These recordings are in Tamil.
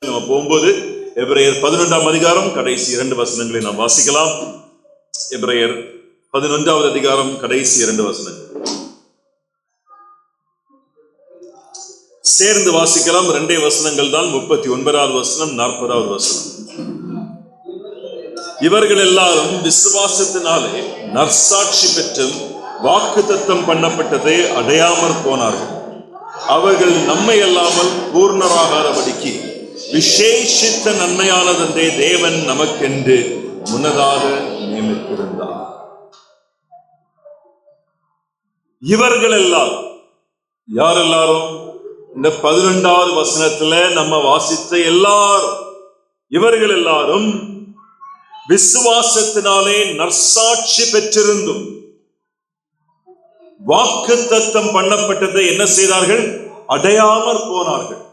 நம்ம போகும்போது எபிரேயர் 11ஆம் அதிகாரம் கடைசி 2 வசனங்களை நாம் வாசிக்கலாம். எபிரேயர் 11வது அதிகாரம் கடைசி 2 வசனங்கள் சேர்ந்து வாசிக்கலாம். 2 வசனங்கள் தான். 39வது வசனம், 40வது வசனம். இவர்கள் எல்லாரும் விசுவாசத்தினாலே நற்சாட்சி பெற்றும் வாக்குத்தத்தம் பண்ணப்பட்டதை அடையாமற் போனார்கள். அவர்கள் நம்மை அல்லாமல் பூர்ணராகாதபடிக்கு விசேஷித்த நன்மையானதென்றே தேவன் நமக்கென்று முன்னதாக நியமித்திருந்தார். இவர்கள் எல்லாரும் யார்? எல்லாரும் இந்த 12வது வசனத்துல நம்ம வாசித்த எல்லாரும், இவர்கள் எல்லாரும் விசுவாசத்தினாலே நற்சாட்சி பெற்றிருந்தும் வாக்குத்தத்தம் பண்ணப்பட்டதை என்ன செய்தார்கள்? அடையாமற் போனார்கள்.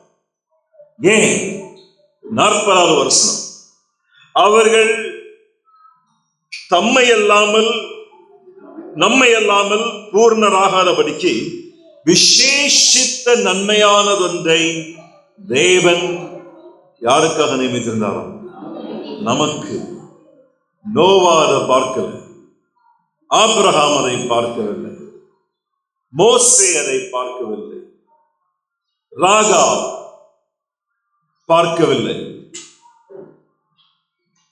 ஏன்? 40வது வசனம். அவர்கள் நம்மை அல்லாமல் பூர்ணராகாதபடிக்கு விசேஷித்த நன்மையானதொன்றை தேவன் யாருக்காக நியமித்திருந்தாரோ? நமக்கு. நோவா அதை பார்க்கல, ஆபிரகாம் அதை பார்க்கவில்லை, மோசே அதை பார்க்கவில்லை, ராகா பார்க்கவில்லை.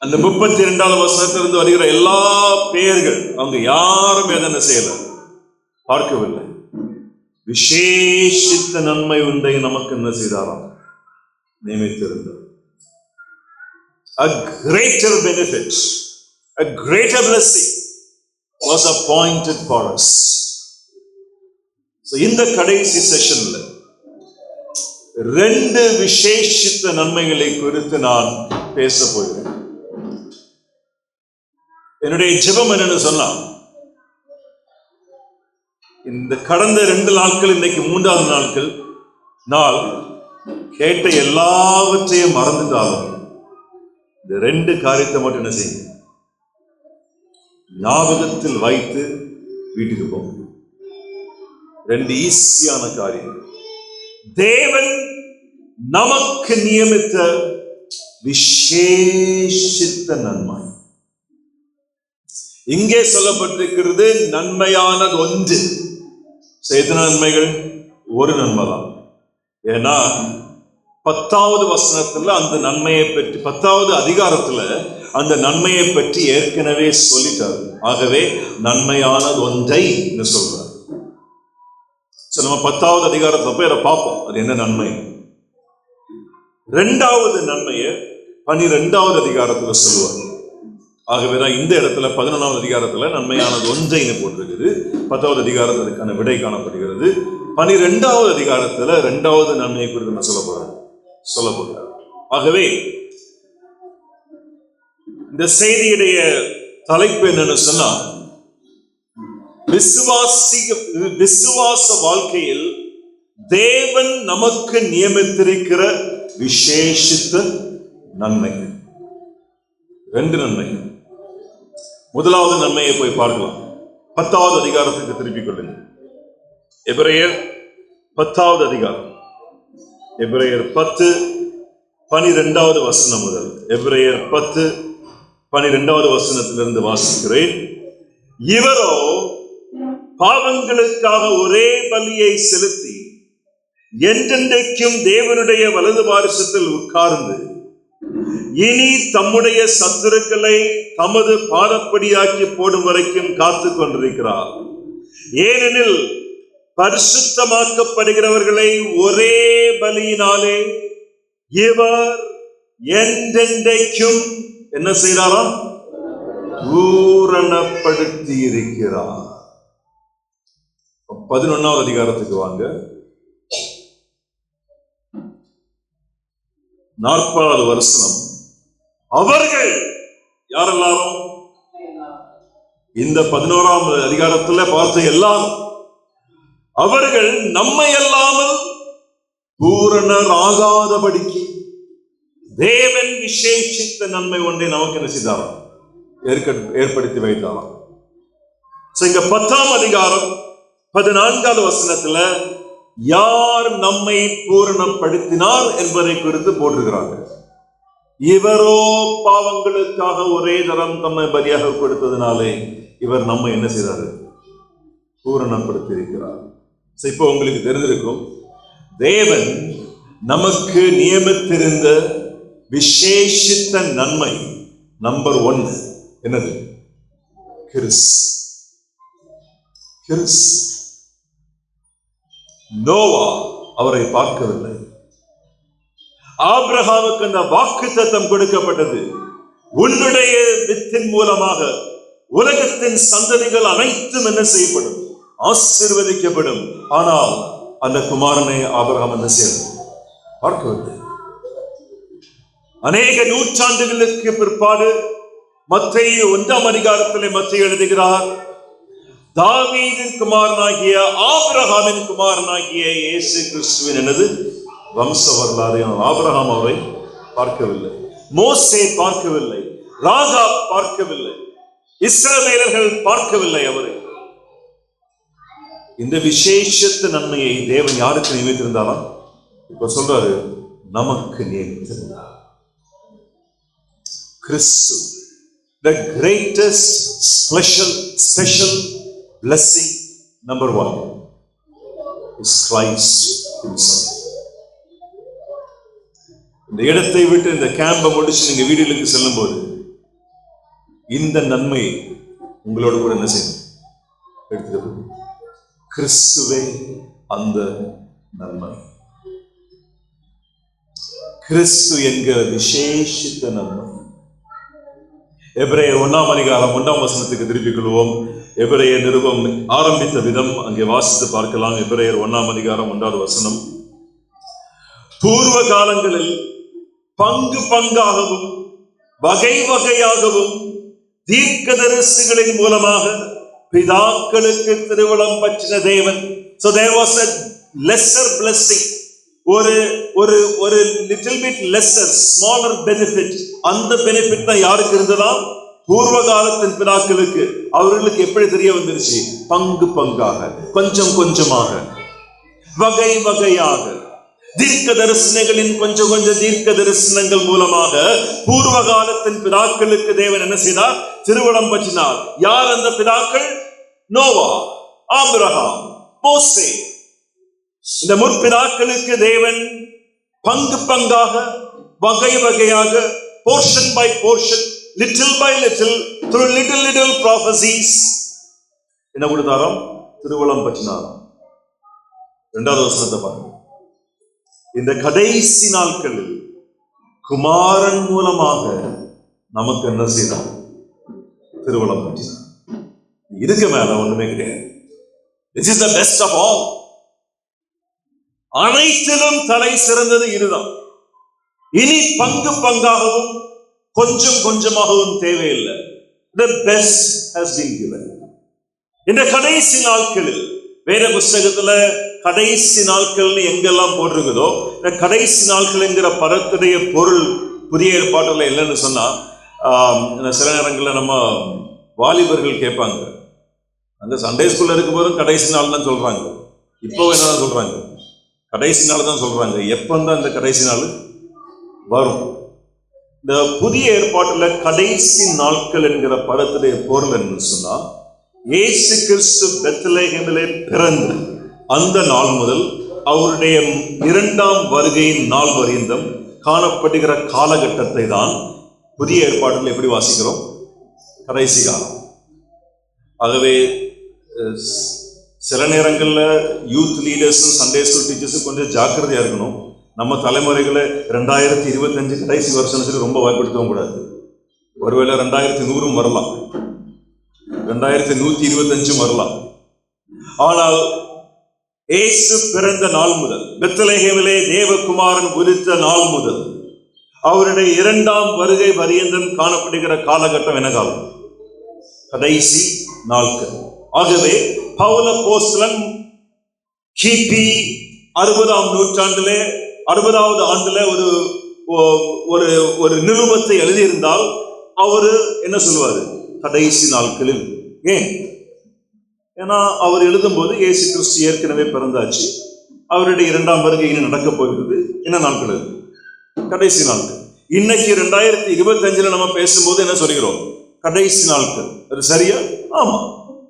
அந்த 32வது வசனத்திலிருந்து வருகிற எல்லா பெயர்கள் அவங்க யாரும் எதனை செய்யல, பார்க்கவில்லை. விசேஷித்த நன்மை ஒன்றை நமக்கு என்ன செய்தாராம்? நியமித்திருந்தார். A greater benefit, a greater blessing was appointed for us. So இந்த கடைசி செஷன்ல 2 விசேஷித்த நன்மைகளை குறித்து நான் பேச போகிறேன். என்னுடைய ஜெபம் என்னன்னு சொன்னா, இந்த கடந்த 2 நாட்கள், இன்னைக்கு 3வது நாள் கேட்ட எல்லாவற்றையும் மறந்துட்டாலும் இந்த 2 காரியத்தை மட்டும் என்ன செய்யுங்க, ஞாபகத்தில் வைத்து வீட்டுக்கு போங்க. 2 ஈஸியான காரியம். தேவன் நமக்கு நியமித்த விசேஷித்த நன்மை. இங்கே சொல்லப்பட்டிருக்கிறது நன்மையானது ஒன்று. எத்தனை நன்மைகள்? ஒரு நன்மை தான். ஏன்னா 10வது வசனத்துல அந்த நன்மையை பற்றி, 10வது அதிகாரத்துல அந்த நன்மையை பற்றி ஏற்கனவே சொல்லிட்டாரு. ஆகவே நன்மையானது ஒன்றை சொல்றாரு. நம்ம 10வது அதிகாரத்துல போய் அதை பார்ப்போம், அது என்ன நன்மை. 2வது நன்மையை 12வது அதிகாரத்துல சொல்லுவார். ஆகவேதான் இந்த இடத்துல 11வது அதிகாரத்துல நன்மையானது ஒன்றைன்னு போட்டிருக்குது. 10வது அதிகாரத்தில் அதுக்கான விடை காணப்படுகிறது. 12வது அதிகாரத்துல 2வது நன்மையை குறித்து நான் சொல்ல போகிறார். ஆகவே இந்த செய்தியுடைய தலைப்பு என்னன்னு சொன்னா, விசுவாச வாழ்க்கையில் தேவன் நமக்கு நியமித்திருக்கிற விசேஷித்த நன்மைகள். 2 நன்மைகள். முதலாவது நன்மையை போய் பார்க்கலாம். 10வது அதிகாரத்துக்கு திருப்பிக் கொள்ளுங்க. எபிரேயர் 10வது அதிகாரம், எபிரேயர் 10 12வது வசனம் முதல். எபிரேயர் 10 12வது வசனத்திலிருந்து வாசிக்கிறேன். இவரோ பாவங்களுக்காக ஒரே பலியை செலுத்தி என்றென்றைக்கும் தேவனுடைய வலது பாரிசத்தில் உட்கார்ந்து இனி தம்முடைய சத்துருக்களை தமது பாதப்படியாக்கி போடும் வரைக்கும் காத்து கொண்டிருக்கிறார். ஏனெனில் பரிசுத்தமாக்கப்படுகிறவர்களை ஒரே பலியினாலே இவர் என்றென்றைக்கும் என்ன செய்தாராம்? பூரணப்படுத்தி இருக்கிறார். 11வது அதிகாரத்துக்கு வாங்க. 40வது வசனம். அவர்கள் யாரெல்லாரும்? இந்த 11ஆம் அதிகாரத்துல பார்த்த எல்லாரும். அவர்கள் நம்மை அல்லாமல் பூரணராகாதபடிக்கு தேவன் விசேஷித்த நன்மை ஒன்றை நமக்கு என்ன செய்தாராம்? ஏற்படுத்தி வைத்தாராம். இங்க 10ஆம் அதிகாரம் 14வது வசனத்துல யார் நம்மை பூரணப்படுத்தினார் என்பதை குறித்து போட்டிருக்கிறாங்க. இவரோ பாவங்களுக்காக ஒரே தரம் தம்மை பலியாக கொடுத்ததுனாலே இவர் நம்ம என்ன செய்றாரு? பூரணப்படுத்தி இருக்கிறார். இப்போ உங்களுக்கு தெரிந்திருக்கும், தேவன் நமக்கு நியமித்திருந்த விசேஷித்த நன்மை நம்பர் 1 என்னது? கிறிஸ்து. நோவா அவரை பார்க்கவில்லை. ஆபிரகாமுக்கு அந்த வாக்குத்தத்தம் கொடுக்கப்பட்டது, உன்னுடைய வித்தின் மூலமாக உலகத்தின் சந்ததிகள் அனைத்தும் என்ன செய்யப்படும்? ஆசீர்வதிக்கப்படும். ஆனால் அந்த குமாரனை ஆபிரகாம் என்ன செய்யணும்? பார்க்கவில்லை. அநேக நூற்றாண்டுகளுக்கு பிற்பாடு மத்தேயு 1ஆம் அதிகாரத்திலே மத்தேயு எழுதுகிறார், தாவீதின் குமாரனாகிய ஆபிரகாமின் குமாரனாகிய இயேசு கிறிஸ்துவின் எனது வம்ச வரலாறு. ஆபிரகாம் அவரை பார்க்கவில்லை, மோசே பார்க்கவில்லை, ராகாப் பார்க்கவில்லை, இஸ்ரவேலர்கள் பார்க்கவில்லை அவரை. இந்த விசேஷத்த நன்மையை தேவன் யாருக்கு நியமித்திருந்தாலும் இப்ப சொல்றாரு, நமக்கு நியமித்திருந்தார். கிறிஸ்து, the greatest special blessing number 1 is Christ himself. இந்த இடத்தை விட்டு இந்த கேம்பை முடிச்சு நீங்க வீடுகளுக்கு செல்லும் போது இந்த நன்மை உங்களோட கூட என்ன செய்யணும்? எடுத்துக்க. கிறிஸ்துவே அந்த நன்மை. கிறிஸ்து என்கிற விசேஷித்த நன்மை. எபிரேயர் 1ஆம் அதிகாரம் 1ஆம் வசனத்துக்கு திருப்பிக் கொள்வோம். எபிரேயர் நிருபம் ஆரம்பித்த விதம் அங்கே வாசித்து பார்க்கலாம். எபிரேயர் 1ஆம் அதிகாரம் 1வது வசனம். பூர்வ காலங்களில் பங்கு பங்காகவும் வகை வகையாகவும் தீர்க்கதரிசிகளின் மூலமாக பிதாக்களுக்கு திருவுளம் பற்றின தேவன். So there was a lesser blessing, ஒரு little bit lesser, smaller benefit. அந்த பெனிஃபிட் தான் யாருக்கு இருந்ததா? பூர்வ காலத்தின் பிதாக்களுக்கு. அவர்களுக்கு எப்படி தெரிய வந்துருச்சு? பங்கு பங்காக, கொஞ்சம் கொஞ்சமாக, வகை வகையாக, தீர்க்க தரிசனங்களின் கொஞ்சம் கொஞ்சம் தீர்க்க தரிசனங்கள் மூலமாக பூர்வ காலத்தின் பிதாக்களுக்கு தேவன் என்ன செய்தார்? திருவுளம் பற்றினார். யார் அந்த பிதாக்கள்? நோவா, ஆபிரகாம், மோசே. இந்த முற்பிதாக்களுக்கு தேவன் பங்கு பங்காக, வகை வகையாக, portion by portion, little by little, through little prophecies என்ன கொடுத்தாராம்? திருவுளம் பற்றினாராம். 2வது வசனத்தை பாருங்க. இந்த கடைசி நாட்களில் குமாரன் மூலமாக நமக்கு என்ன செய்தார்? திருவுளம் பற்றினார். இதுக்கு மேல ஒண்ணுமே கிடையாது. This is the best of all. அனைத்திலும் தலை சிறந்தது இதுதான். இனி பங்கு பங்காகவும் கொஞ்சம் கொஞ்சமாகவும் தேவையில்லை. The best has been given. இந்த கடைசி நாட்களில் வேத புஸ்தகத்துல கடைசி நாட்கள் எங்கெல்லாம் போட்டிருக்குதோ, இந்த கடைசி நாட்கள் என்கிற பதத்துடைய பொருள் புதிய ஏற்பாட்டில் இல்லைன்னு சொன்னா, சில நேரங்களில் நம்ம வாலிபர்கள் கேட்பாங்க, அந்த சண்டே ஸ்கூல்ல இருக்கும் போதும் கடைசி நாள் தான் சொல்றாங்க. இப்போ என்னதான் சொல்றாங்க? கடைசி நாள் தான் சொல்றாங்க. எப்பந்தான் இந்த கடைசி நாள் வரும்? இந்த புதிய ஏற்பாட்டில் கடைசி நாட்கள் என்கிற பதத்துடைய பொருள் என்ன சொன்னா, இயேசு கிறிஸ்து பெத்லகேமிலே பிறந்த அந்த நாள் முதல் அவருடைய 2ஆம் வருகையின் நாள் வரைந்தும் காணப்படுகிற காலகட்டத்தை தான் புதிய ஏற்பாட்டில் எப்படி வாசிக்கிறோம்? கடைசி காலம். ஆகவே சில நேரங்களில் யூத் லீடர்ஸும் சண்டே ஸ்கூல் டீச்சர்ஸும் கொஞ்சம் ஜாக்கிரதையா இருக்கணும். நம்ம தலைமுறைகளை 2025 கடைசி வருஷம் சொல்லி ரொம்ப பயப்படுத்தவும் கூடாது. ஒருவேளை 2100 வரலாம், 2125 வரலாம். ஆனால் இயேசு பிறந்த நாள் முதல், பெத்லகேமிலே தேவகுமாரன் உதித்த நாள் முதல் அவருடைய 2ஆம் வருகை பரியந்தம் காணப்படுகிற காலகட்டம் என்ன காலம்? கடைசி நாட்கள். ஆகவே பவுல் அப்போஸ்தலன் கிபி 60ஆம் நூற்றாண்டிலே 60வது ஆண்டுல ஒரு நிருபத்தை எழுதியிருந்தால் அவரு என்ன சொல்லுவாரு? கடைசி நாட்களில். ஏன்? ஏன்னா அவர் எழுதும்போது இயேசு கிறிஸ்து ஏற்கனவே பிறந்தாச்சு. அவருடைய இரண்டாம் வருகை இன்னும் நடக்க போகிறது. என்ன நாட்கள் அது? கடைசி நாட்கள். இன்னைக்கு 2025 நம்ம பேசும்போது என்ன சொல்கிறோம்? கடைசி நாட்கள். அது சரியா? ஆமா.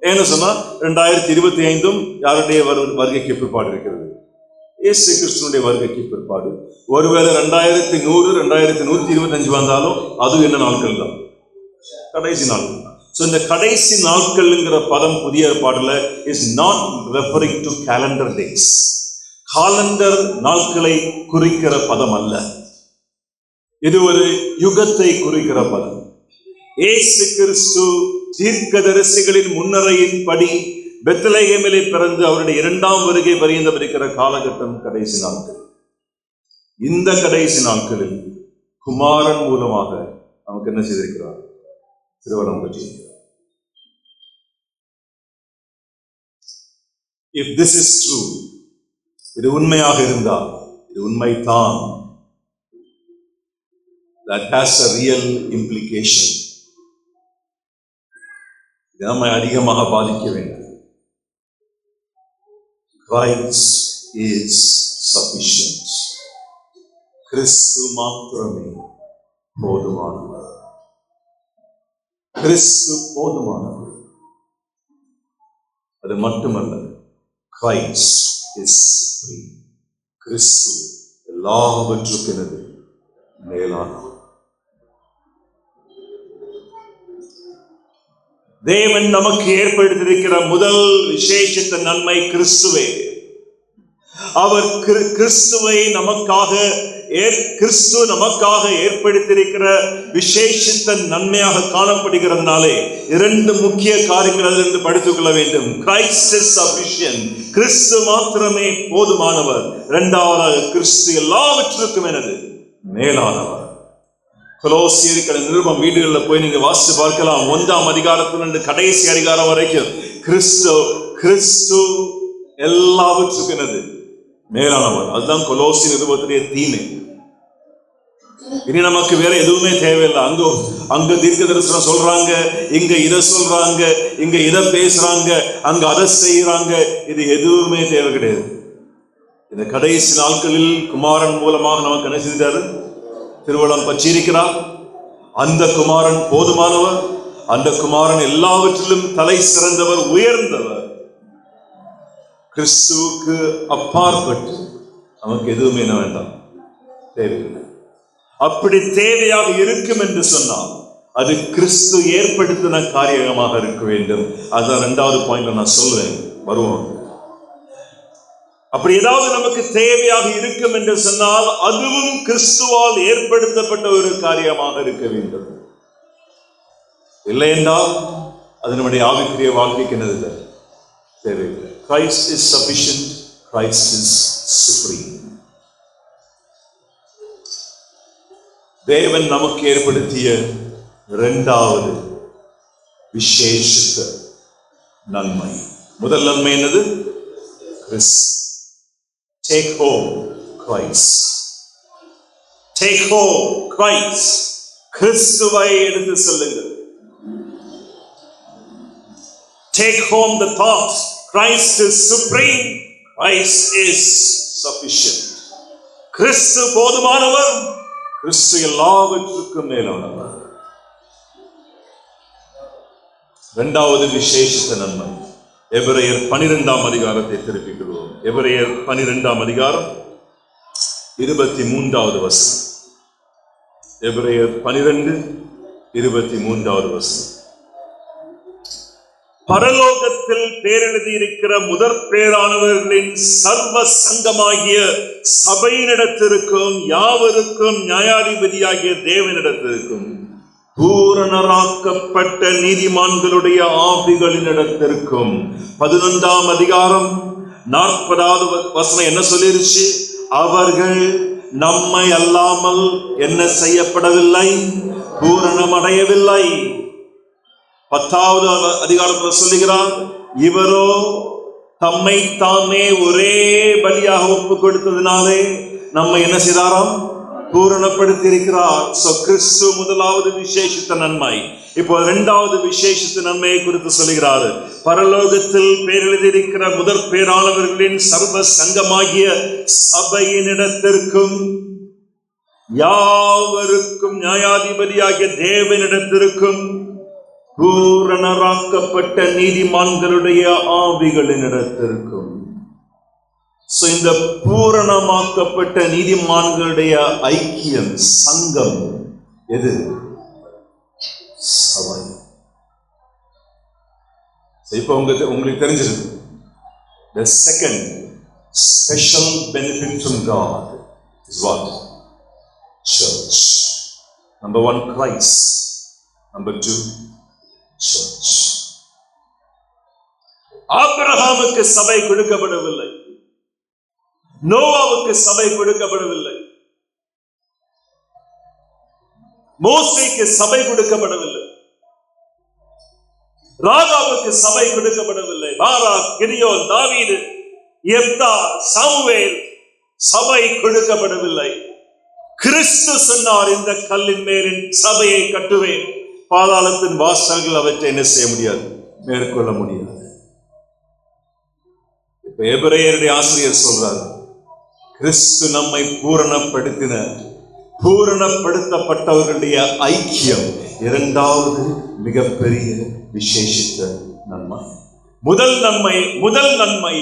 ஏன்னு சொன்னா 2025 யாருடைய வருகைக்கு பிற்பாடு இருக்கிறது? இயேசு கிறிஸ்துனுடைய வருகைக்கு பிற்பாடு. ஒருவேளை 2100 2125 வந்தாலும் அது என்ன நாட்கள் தான்? கடைசி நாட்கள். இந்த கடைசி நாட்கள்ங்கிற பதம் புதிய ஏற்பாடுல is not referring to calendar days. Calendar நாட்களை குறிக்கிற பதம் அல்ல. இது ஒரு யுகத்தை குறிக்கிற பதம். இயேசு கிறிஸ்து தீர்க்கதரிசிகளின் முன்னரையின்படி பெத்லகேமிலே பிறந்து அவருடைய இரண்டாம் வருகை பரியந்தம் இருக்கிற காலகட்டம் கடைசி நாட்கள். இந்த கடைசி நாட்களில் குமாரன் மூலமாக நமக்கு என்ன செய்திருக்கிறார்? திருவடம் பற்றியிருக்கிறார். If this is true, இது உண்மையாக இருந்தால், இது உண்மைதான், that has a real implication. இது நம்மை அதிகமாக பாதிக்க வேண்டும். Christ is sufficient. கிறிஸ்து மாத்திரமே போதுமானவர். கிறிஸ்து போதுமானவர். அது மட்டுமல்ல, Christ is supreme. கிறிஸ்து எல்லாவற்றுக்கும் மேலானவர். தேவன் நமக்கு ஏற்படுத்தியிருக்கிற முதல் விசேஷித்த நன்மை கிறிஸ்துவே. அவர் கிறிஸ்துவை நமக்காக கிறிஸ்து நமக்காக ஏற்படுத்தியிருக்கிற விசேஷித்த நன்மையாக காணப்படுகிறதுனாலே இரண்டு முக்கிய காரியங்கள் அதிலிருந்து படித்துக் கொள்ள வேண்டும். Christ is sufficient. கிறிஸ்து மாத்திரமே போதுமானவர். இரண்டாவதாக கிறிஸ்து எல்லாவற்றுக்கும் மேலானவர். கொலோசியர்கள் நிருபம் வீடுகளில் போய் நீங்க வாசித்து பார்க்கலாம். 1ஆம் அதிகாரத்திலிருந்து கடைசி அதிகாரம் வரைக்கும் கிறிஸ்து எல்லாவற்றுக்கும் மேலானவர். அதுதான் கொலோசி நிருபத்துடைய தீமை. இனி நமக்கு வேற எதுவுமே தேவையில்லை. அங்க தீர்க்க தரிசனம் சொல்றாங்க, இங்க இதை சொல்றாங்க, இங்க இதை பேசுறாங்க, அங்க அதை செய்யறாங்க. இது எதுவுமே தேவை கிடையாது. இந்த கடைசி நாட்களில் குமாரன் மூலமாக நமக்கு என்ன செய்தாரு? திருவளம் பற்றியிருக்கிறார். அந்த குமாரன் போதுமானவர். அந்த குமாரன் எல்லாவற்றிலும் தலை சிறந்தவர், உயர்ந்தவர். கிறிஸ்துவுக்கு அப்பாற்பட்டு நமக்கு எதுவுமே என்ன வேண்டாம், தேவையில்லை. அப்படி தேவையாக இருக்கும் என்று சொன்னால் அது கிறிஸ்து ஏற்படுத்தின காரியமாக இருக்க வேண்டும். அதுதான் 2வது பாயிண்ட் நான் சொல்லுவேன், வருவோம். அப்படி ஏதாவது நமக்கு தேவையாக இருக்கும் என்று சொன்னால் அதுவும் கிறிஸ்துவால் ஏற்படுத்தப்பட்ட ஒரு காரியமாக இருக்க வேண்டும். இல்லை என்றால் அது நம்முடைய ஆவிக்குரிய வாழ்க்கைக்கு என்னது தேவையில்லை. Christ is sufficient. Christ is supreme. தேவன் நமக்கு ஏற்படுத்திய இரண்டாவது விசேஷித்த நன்மை. முதல் நன்மை என்னது? கிறிஸ்து. Take home Christ. Take home Christ. கிறிஸ்துவை எடுத்து செல்லுங்கள். Take home the thought Christ is supreme. Christ is sufficient. கிறிஸ்து போதுமானவர். கிறிஸ்து எல்லாவற்றுக்கும் மேலானவர். இரண்டாவது விசேஷித்த நன்மை. எபிரேயர் 12ஆம் அதிகாரத்தை திருப்பிக் கொள்வோம். எபிரேயர் 12ஆம் அதிகாரம் 23வது வசனம். எபிரேயர் 12:23வது வசனம். பரலோகத்தில் பேரெழுதி இருக்கிற முதற் பேரானவர்களின் சர்வ சங்கமாகிய சபையினிடத்திற்கும் யாவருக்கும் நியாயாதிபதியாகிய தேவனிடத்திற்கும் பூரணராக்கப்பட்ட நீதிமான்களுடைய ஆவிகளினிடத்திற்கும். 11ஆம் அதிகாரம் 40வது வசனம் என்ன சொல்லிருச்சு? அவர்கள் நம்மை அல்லாமல் என்ன செய்யப்படவில்லை, பூரணம் அடையவில்லை. 10வது அதிகாரத்தில் சொல்லுகிறார், இவரோ தம்மை தாமே ஒரே பலியாக ஒப்பு கொடுத்ததினாலே நம்மை என்ன செய்தாராம்? பூரணப்படுத்தி இருக்கிறார். கிறிஸ்து முதலாவது விசேஷித்த நன்மை. இப்போ இரண்டாவது விசேஷித்த நன்மையை குறித்து சொல்கிறார். பரலோகத்தில் பேரெழுதியிருக்கிற முதற் பேராளர்களின் சர்வ சங்கமாகிய சபையினிடத்திற்கும் யாவருக்கும் நியாயாதிபதியாகிய தேவனிடத்திற்கும் பூரணராக்கப்பட்ட நீதிமான்களுடைய ஆவிகளினிடத்திற்கும். இந்த பூரணமாக்கப்பட்ட நீதிமான்களுடைய ஐக்கியம், சங்கம் எது? சபை. இப்ப உங்களுக்கு தெரிஞ்சிருக்கு. The second special benefit from God is what? Church. Number one, Christ. Number two, church. ஆபிரகாமுக்கு சபை கொடுக்கப்படவில்லை, நோவாவுக்கு சபை கொடுக்கப்படவில்லை, மோசேக்கு சபை கொடுக்கப்படவில்லை, ராஜாவுக்கு சபை கொடுக்கப்படவில்லை, பாராக், கிதியோன், தாவீது, யெப்தா, சாமுவேல் சபை கொடுக்கப்படவில்லை. கிறிஸ்து சொன்னார், இந்த கல்லின் மேலின் சபையை கட்டுவேன், பாதாளத்தின் வாசல்கள் அவற்றை என்ன செய்ய முடியாது, மேற்கொள்ள முடியாது. இப்ப எபிரேயருடைய ஆசிரியர் சொல்றார், கிறிஸ்து நம்மை பூரணப்படுத்தப்பட்டவர்களுடைய ஐக்கியம் இரண்டாவது மிகப்பெரிய விசேஷித்த நன்மை. முதல் நன்மை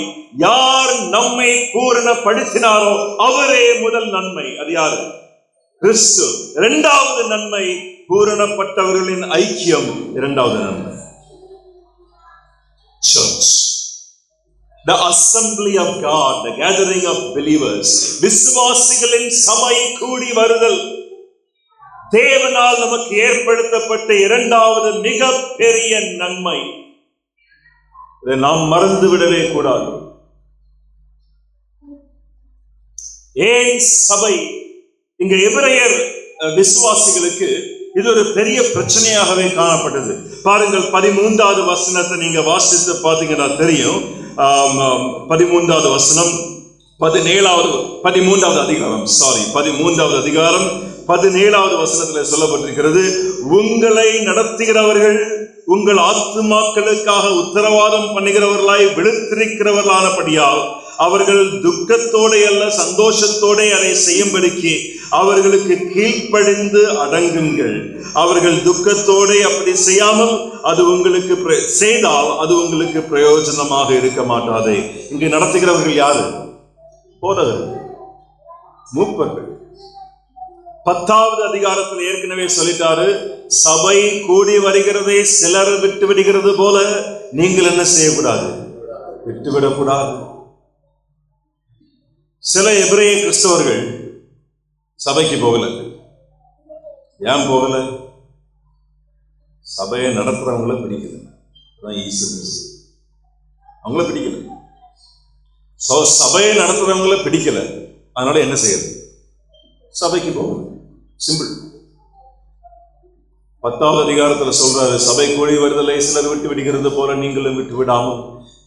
யார் நம்மை பூரணப்படுத்தினாரோ அவரே முதல் நன்மை. அது யாரு? கிறிஸ்து. இரண்டாவது நன்மை பூரணப்பட்டவர்களின் ஐக்கியம். இரண்டாவது நன்மை church, the assembly of God, the gathering of believers. விசுவாசிகளின் சபை கூடி வருதல் தேவனால் நமக்கு ஏற்படுத்தப்பட்ட இரண்டாவது மிக பெரிய நன்மை. இதை நாம் மறந்து விடவே கூடாது. ஏன் சபை? இங்க எபிரேயர் விசுவாசிகளுக்கு இது ஒரு பெரிய பிரச்சனையாகவே காணப்பட்டது. பாருங்கள், 13வது வசனத்தை நீங்க வாசித்து பார்த்தீங்கன்னா தெரியும். 13வது வசனம் 13வது அதிகாரம் 17வது வசனத்தில் சொல்லப்பட்டிருக்கிறது, உங்களை நடத்துகிறவர்கள் உங்கள் ஆத்துமாக்களுக்காக உத்தரவாதம் பண்ணுகிறவர்களாய் விழுத்திருக்கிறவர்களானபடியால் அவர்கள் துக்கத்தோட அல்ல சந்தோஷத்தோட அதை செய்யும்படிக்கு அவர்களுக்கு கீழ்ப்படிந்து அடங்குங்கள். அவர்கள் துக்கத்தோட அப்படி செய்யாமல் அது உங்களுக்கு செய்தால் அது உங்களுக்கு பிரயோஜனமாக இருக்க மாட்டாதே. இங்கு நடத்துகிறவர்கள் யாரு? போதகர்கள், மூப்பர்கள். 10வது அதிகாரத்தில் ஏற்கனவே சொல்லிட்டாரு, சபை கூடி வருகிறதை சிலர் விட்டு விடுகிறது போல நீங்கள் என்ன செய்யக்கூடாது? விட்டுவிடக்கூடாது. சில எபிரேய கிறிஸ்தவர்கள் சபைக்கு போகல. ஏன் போகல? சபையை நடத்துறவங்கள பிடிக்கல. அவங்கள பிடிக்கல. சபையை நடத்துறவங்கள பிடிக்கல. அதனால என்ன செய்யறது? சபைக்கு போகல. சிம்பிள். 10வது அதிகாரத்தில் சொல்றாரு, சபை கூடி வருதலை சிலர் விட்டு விடுகிறது போல நீங்களும் விட்டு விடாமல்.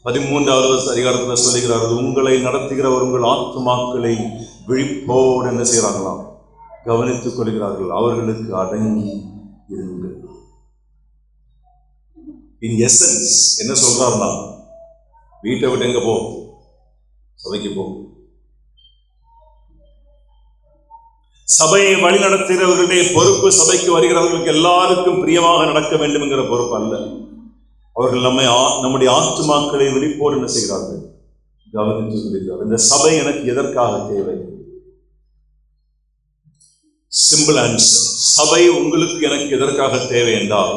13வது அதிகாரத்தில் சொல்லுகிறார்கள், உங்களை நடத்துகிறவர் உங்கள் ஆத்துமாக்களை விழிப்போடு என்ன செய்யறாங்களாம்? கவனித்துக் கொள்கிறார்கள். அவர்களுக்கு அடங்கி இருங்கள். இன் எசன்ஸ் என்ன சொல்றாருன்னா, வீட்டை விட்டு எங்க போ? சபைக்கு போ. சபையை வழி நடத்துகிறவர்களுடைய பொறுப்பு சபைக்கு வருகிறவர்களுக்கு எல்லாருக்கும் பிரியமாக நடக்க வேண்டும் என்கிற பொறுப்பு அல்ல. அவர்கள் நம்முடைய ஆத்துமாக்களை விழிப்போடு என்ன செய்கிறார்கள்? கவனித்து சொல்கிறார்கள். இந்த சபை எனக்கு எதற்காக தேவை? Simple answer. சபை உங்களுக்கு எனக்கு எதற்காக தேவை என்றால்,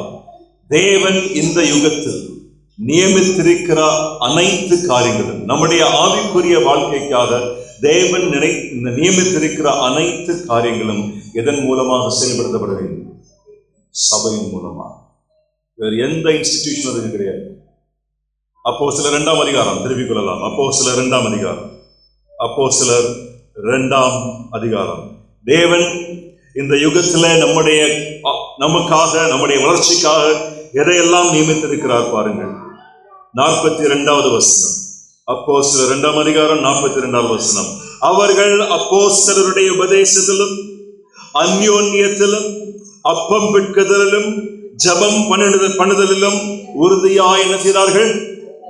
தேவன் இந்த யுகத்தில் நியமித்திருக்கிற அனைத்து காரியங்களும் நம்முடைய ஆவிக்குரிய வாழ்க்கைக்காக தேவன் நியமித்திருக்கிற அனைத்து காரியங்களும் எதன் மூலமாக செயல்படுத்தப்பட வேண்டும்? சபையின் மூலமாக. வேறு எந்த இன்ஸ்டிடியூஷனும் கிடையாது. அப்போஸ்தலர் 2ஆம் அதிகாரம் திருப்பிக் கொள்ளலாம். அப்போஸ்தலர் 2ஆம் அதிகாரம். தேவன் இந்த யுகத்துல நமக்காக நம்முடைய வளர்ச்சிக்காக எதையெல்லாம் நியமித்திருக்கிறார் பாருங்கள். 42வது வசனம். அப்போஸ்தலர் 2ஆம் அதிகாரம் 42வது வசனம். அவர்கள் அப்போஸ்தலருடைய உபதேசத்திலும் அந்யோன்யத்திலும் அப்பம் பிட்குதலிலும் ஜபம் பண்ணுதலிலும் உறுதியாய் என்ன செய்தார்கள்?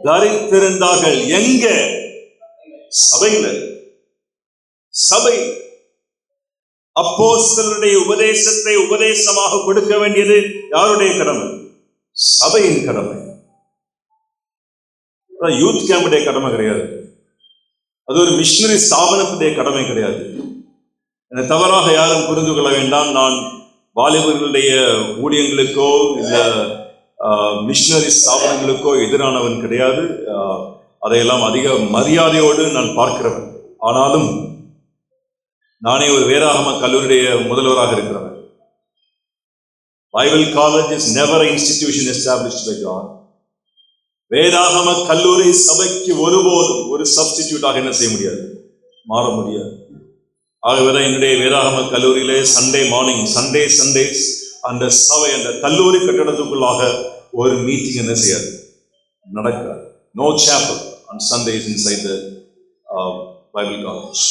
தரித்திருந்தார்கள். எங்க? சபையில. சபை அப்போஸ்தலருடைய உபதேசத்தை உபதேசமாக கொடுக்க வேண்டியது யாருடைய கடமை? சபையின் கடமை. யூத் கேம்புடைய கடமை கிடையாது. அது ஒரு மிஷனரி ஸ்தாபனத்துடைய கடமை கிடையாது. என்னை தவறாக யாரும் புரிந்து கொள்ள வேண்டாம். நான் வாலிபர்களுடைய ஊழியங்களுக்கோ இல்ல மிஷனரி ஸ்தாபனங்களுக்கோ எதிரானவன் கிடையாது. அதையெல்லாம் அதிக மரியாதையோடு நான் பார்க்கிறவன். ஆனாலும் நானே ஒரு வேதாகம கல்லூரியுடைய முதல்வராக இருக்கிறவன். Bible college is never an institution established by God. வேதாகம கல்லூரி சபைக்கு ஒருபோதும் ஒரு சப்ஸ்டிடியூட்டாக என்ன செய்ய முடியாது, மாற முடியாது. ஆகவேதான் என்னுடைய வேதாகம கல்லூரியிலே சண்டே மார்னிங், சண்டேஸ் அந்த சபை அந்த கல்லூரி கட்டடத்துக்குள்ளாக ஒரு மீட்டிங் என்ன செய்யாது, நடக்காது. No chapel on Sundays inside the Bible college.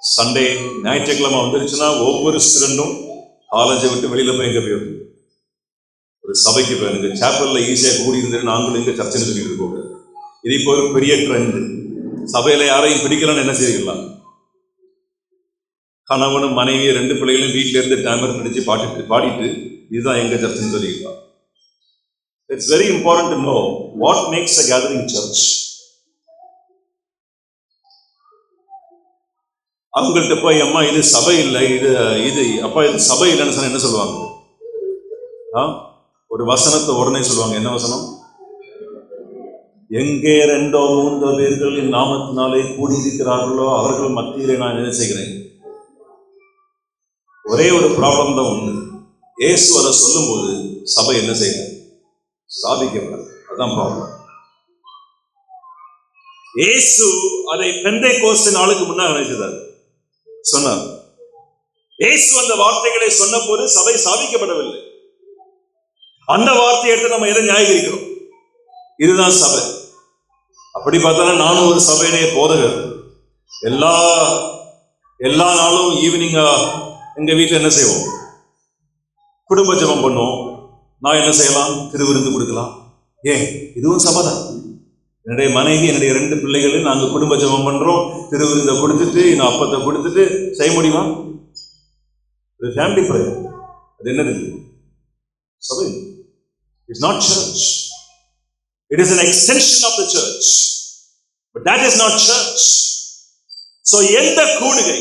Sunday ஞாயிற்றுக்கிழமை வந்துருச்சுன்னா ஒவ்வொரு ஸ்டூடெண்டும் காலேஜை விட்டு வெளியில போய் எங்க போயிடும், ஒரு சபைக்கு போயிருங்க. சாப்பல்ல ஈஸியாக கூடி இருந்துட்டு நாங்களும் இங்க சர்ச்சைன்னு சொல்லிட்டு இருக்கோம். இது இப்போ ஒரு பெரிய ட்ரெண்ட். சபையில யாரையும் பிடிக்கலாம்னு என்ன செய்யலாம், கணவனும் மனைவி 2 பிள்ளைகளும் வீட்டில இருந்து டேமர் நடிச்சு பாடிட்டு இதுதான் எங்க சர்ச்சுன்னு சொல்லிக்கலாம். It's very important to know what makes a gathering church. அவங்கள்ட்ட போய் அம்மா இது சபை இல்லை, இது அப்பா இது சபை இல்லைன்னு சொன்னா என்ன சொல்லுவாங்க? ஒரு வசனத்தை உடனே சொல்லுவாங்க. என்ன வசனம்? எங்கே 2-3 பேர்கள் என் நாமத்தினாலே கூடியிருக்கிறார்களோ அவர்கள் மத்தியிலே நான் என்ன செய்கிறேன். ஒரே ஒரு ப்ராப்ளம் தான் உண்டு. இயேசு அதை சொல்லும் போது சபை என்ன செய்யணும், ஸ்தாபிக்கப்படாது. அதுதான் ப்ராப்ளம். இயேசு அதை பெந்தைக்கோஸ்து நாளுக்கு முன்னாடி நினைச்சதார் சொன்னார். இயேசு அந்த வார்த்தைகளை சொன்ன போது சபை ஸ்தாபிக்கப்படவில்லை. அந்த வார்த்தையை எடுத்து நம்ம எதை நியாயீகரிக்கிறோம்? இதுதான் சபை. அப்படி பார்த்தாலும் நானும் ஒரு சபையிலே போதகர். எல்லா நாளும் ஈவினிங் எங்க வீட்டில் என்ன செய்வோம், குடும்ப ஜெபம் பண்ணுவோம். நான் என்ன செய்யலாம், திருவிருந்து கொடுக்கலாம். ஏன், இதுவும் சபை தான். என்னுடைய மனைவி, என்னுடைய 2 பிள்ளைகளும் நாங்கள் குடும்ப ஜெபம் பண்றோம். திருவிருந்தை கொடுத்துட்டு இன்னும் அப்பத்தை கொடுத்துட்டு செய்ய முடியுமா? இது ஃபேமிலி ப்ரேயர். அது என்னது? சபை. It's not church. It is an extension of the church. But that is not church. So எந்த கூடுகை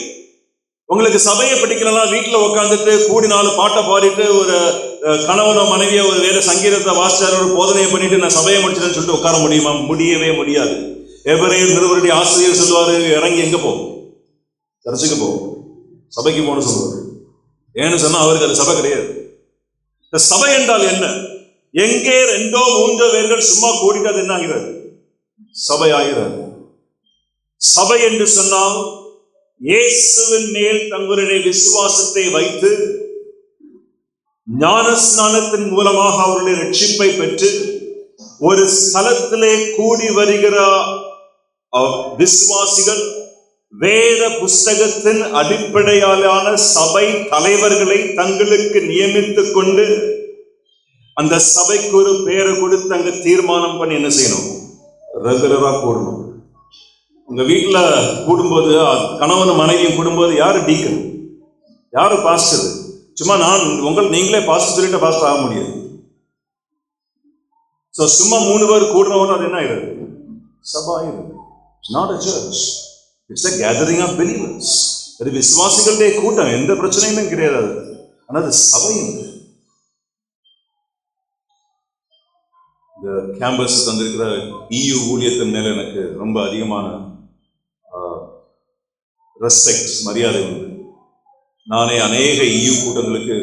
உங்களுக்கு சபையை பிடிக்கலன்னா வீட்டில் உட்காந்துட்டு கூடி 4 பாட்டை பாடிட்டு ஒரு கணவனோ மனைவியோ ஒரு வேற சங்கீதத்தை வாசிச்சார், ஒரு போதனையை பண்ணிட்டு நான் சபையை முடிச்சிட்டேன்னு சொல்லிட்டு உட்கார முடியுமா? முடியவே முடியாது. எபிரேயர் நிருபருடைய ஆசிரியர் சொல்லுவாரு, இறங்கி எங்க போ, சர்ச்சுக்கு போ, சபைக்கு போன்னு சொல்லுவாரு. ஏன்னு சொன்னா அவருக்கு அது சபை கிடையாது. சபை என்றால் என்ன? எங்கே 2-3 பேர்கள் சும்மா கூடிட்டு அது என்ன ஆகிறது, சபை ஆகிறது. சபை என்று சொன்னால் இயேசுவின் மேல் தங்களுடைய விசுவாசத்தை வைத்து ஞானஸ்நானத்தின் மூலமாக அவருடைய ரட்சிப்பை பெற்று ஒரு ஸ்தலத்திலே கூடி வருகிற விசுவாசிகள் வேத புஸ்தகத்தின் அடிப்படையிலான சபை தலைவர்களை தங்களுக்கு நியமித்துக் கொண்டு அந்த சபைக்கு ஒரு பேரை கொடுத்து அங்க தீர்மானம் பண்ணி என்ன செய்யணும், ரெகுலரா கூடணும். உங்க வீட்டுல கூடும்போது கணவன் மனைவியும் கூடும்போது யாரு டீக்கன், யாரு பாஸ்டர்? சும்மா நீங்களே பாஸ்டர் சொல்லிட்டு பாஸ்டர் ஆக முடியாது. சும்மா 3 பேர் கூடுறவங்க அது என்ன ஆயிடுது, சபை ஆயிடுது. It's not a church. It's a gathering of believers. அது விசுவாசிகளுடைய கூட்டம், எந்த பிரச்சனையுமே கிடையாது. ஆனால் அது சபை. இந்த கேம்பஸ் தந்திருக்கிற EU ஊழியத்தின் மேல எனக்கு ரொம்ப அதிகமான ரெஸ்பெக்ட், மரியாதை உண்டு. நானே அநேக EU கூட்டங்களுக்கு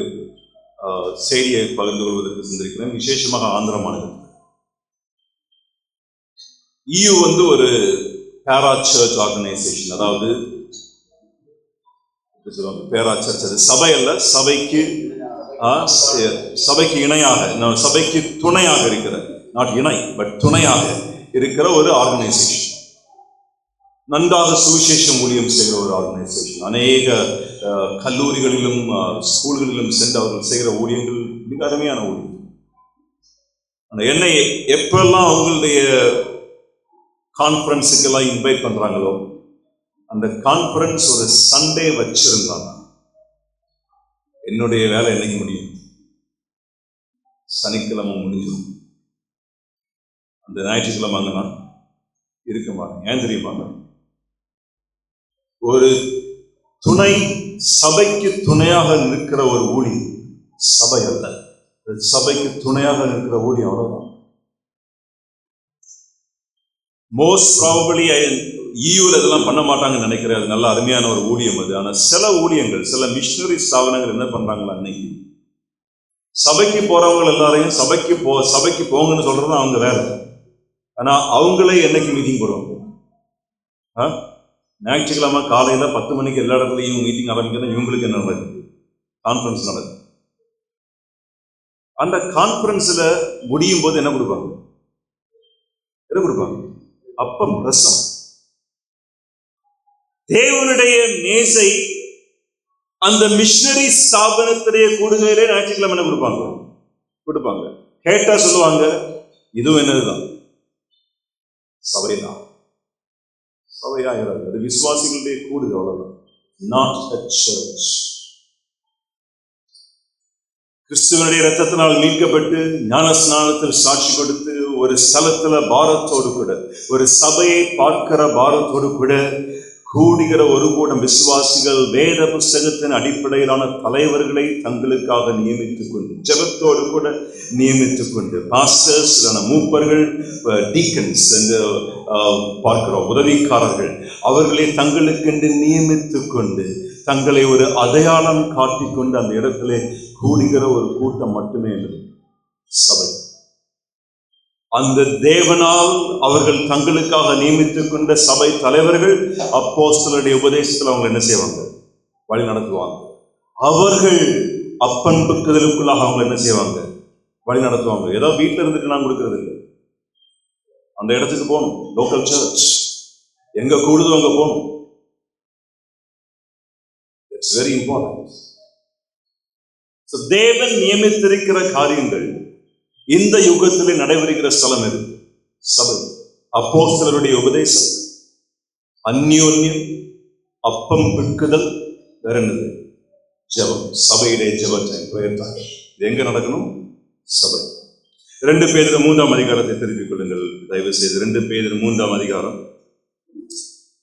செய்தியை பகிர்ந்து கொள்வதற்கு சென்றிருக்கிறேன், விசேஷமாக ஆந்திர மாநிலத்தில். EU ஒரு பேரா சர்ச் ஆர்கனைசேஷன், அதாவது பேரா சர்ச். அது சபை அல்ல, சபைக்கு இணையாக, சபைக்கு துணையாக இருக்கிற, நாட் இணை பட் துணையாக இருக்கிற ஒரு ஆர்கனைசேஷன். நன்றாக சுவிசேஷம் ஊழியம் செய்கிற ஒரு ஆர்கனைசேஷன். அநேக கல்லூரிகளிலும் ஸ்கூல்களிலும் சென்று அவர்கள் செய்கிற ஊழியங்கள் மிக அருமையான ஊழியம். அந்த என்னை எப்பெல்லாம் அவங்களுடைய கான்ஃபரன்ஸுக்கெல்லாம் இன்வைட் பண்றாங்களோ, அந்த கான்ஃபரன்ஸ் ஒரு சண்டே வச்சிருந்தாங்க. என்னுடைய வேலை என்னைக்கு முடியும்? சனிக்கிழமை முடிஞ்சிடும். அந்த ஞாயிற்றுக்கிழமை அங்கே நான் இருக்க மாட்டேன். ஏன் தெரியுமாங்க? ஒரு துணை, சபைக்கு துணையாக நிற்கிற ஒரு ஊழி, சபை அல்ல, சபைக்கு துணையாக நிற்கிற ஊழி, அவ்வளவுதான். மோஸ்ட் ப்ராபபிளி ஈயூல இதெல்லாம் பண்ண மாட்டாங்கன்னு நினைக்கிறேன். அது நல்ல அருமையான ஒரு ஊழியம் அது. ஆனா சில ஊழியங்கள், சில மிஷனரி ஸ்தாபனங்கள் என்ன பண்றாங்களா, அன்னைக்கு சபைக்கு போறவங்க எல்லாரையும் சபைக்கு போங்கன்னு சொல்றது அவங்க வேலை. ஆனா அவங்களே என்னைக்கு மீட்டிங் போடுவாங்க? ஞாயிற்றுக்கிழமை காலையில 10 மணிக்கு எல்லா இடத்துலையும் மீட்டிங் ஆரம்பிக்கணும். இவங்களுக்கு என்ன நடக்குது? கான்ஃபரன்ஸ் நடக்குது. அந்த கான்ஃபரன்ஸ்ல முடியும் போது என்ன கொடுப்பாங்க? அப்பம், ரசம். தேவனுடைய மேசை அந்த மிஷனரி ஸ்தாபனத்திலேயே கூடுகையிலே ஞாயிற்றுக்கிழமை என்ன கொடுப்பாங்க. கேட்டா சொல்லுவாங்க, இதுவும் என்னதுதான்? சபைதான். சபையாகிறது அது விசுவாசிகளுடைய கூடுது, அவ்வளவுதான். Not a church. கிறிஸ்துவனுடைய இரத்தத்தினால் மீட்கப்பட்டு ஞானஸ்நானத்தில் சாட்சி கொடுத்து ஒரு ஸ்தலத்துல பாரத்தோடு கூட, ஒரு சபையை பார்க்கிற பாரத்தோடு கூட கூடுகிற ஒரு கூட்டம் விசுவாசிகள் வேத புஸ்தகத்தின் அடிப்படையிலான தலைவர்களை தங்களுக்காக நியமித்துக் கொண்டு, ஜெபத்தோடு கூட நியமித்துக் கொண்டு, பாஸ்டர்ஸ், மூப்பர்கள், டீக்கன்ஸ் என்று பார்க்கிறோம், உதவிக்காரர்கள், அவர்களை தங்களுக்கென்று நியமித்துக் கொண்டு தங்களை ஒரு அடையாளம் காட்டிக்கொண்டு அந்த இடத்திலே கூடுகிற ஒரு கூட்டம் மட்டுமே சபை. அந்த தேவனால் அவர்கள் தங்களுக்காக நியமித்துக் கொண்ட சபை தலைவர்கள் அப்போஸ்தலருடைய உபதேசத்தில் அவங்க என்ன செய்வாங்க? வழி நடத்துவாங்க. அவர்கள் அப்பன்புக்குதலுக்குள்ளாக அவங்க என்ன செய்வாங்க? வழி நடத்துவாங்க. ஏதோ வீட்டில் இருந்துட்டு நான் கொடுக்கறது இல்லை. அந்த இடத்துக்கு போகணும். லோக்கல் சர்ச் எங்க கூடுதோ அங்க போகணும். It's very important. தேவன் நியமித்திருக்கிற காரியங்கள் இந்த யுகத்திலே நடைபெறுகிற ஸ்தலம் எது? சபை. அப்போஸ்தலருடைய உபதேசம், அந்யோன்யம், அப்பம் பிற்குதல், வேற என்னது? ஜெபம். சபையிலே ஜெப டைம், பிரேயர் டைம். இது எங்க நடக்கணும்? சபை. 2 பேதுரு 3ஆம் அதிகாரத்தை திருப்பிக் கொள்ளுங்கள் தயவு செய்து. 2 பேதுரு 3ஆம் அதிகாரம்.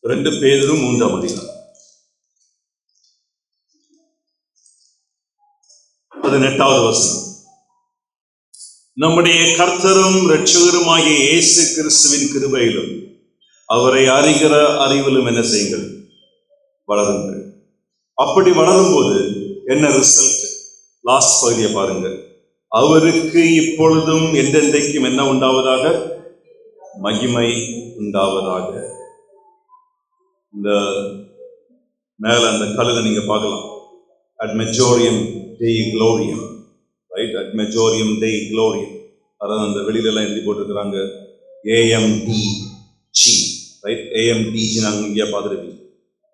2 பேதுரு 3ஆம் அதிகாரம் 18வது வசனம். நம்முடைய கர்த்தரும் இரட்சகருமாகிய இயேசு கிறிஸ்துவின் கிருபையிலும் அவரை அறிகிற அறிவிலும் என்ன செய்யுங்கள்? வளருங்கள். அப்படி வளரும் போது என்ன ரிசல்ட்? லாஸ்ட் பகுதியை பாருங்க. அவருக்கு இப்பொழுதும் என்றென்றைக்கும் என்ன உண்டாவதாக? மகிமை உண்டாவதாக. இந்த மேல அந்த கல்லுல நீங்க பார்க்கலாம், அட் மெஜோரியம் டெய் க்ளோரியம், ரைட்? அட் மெஜோரியம் டெய் க்ளோரியம். அதாவது அந்த வெளியில எல்லாம் எழுதி போட்டிருக்கிறாங்க AMDG, ரைட்? AMDG நாங்க இங்கே பார்த்துருக்கீங்க.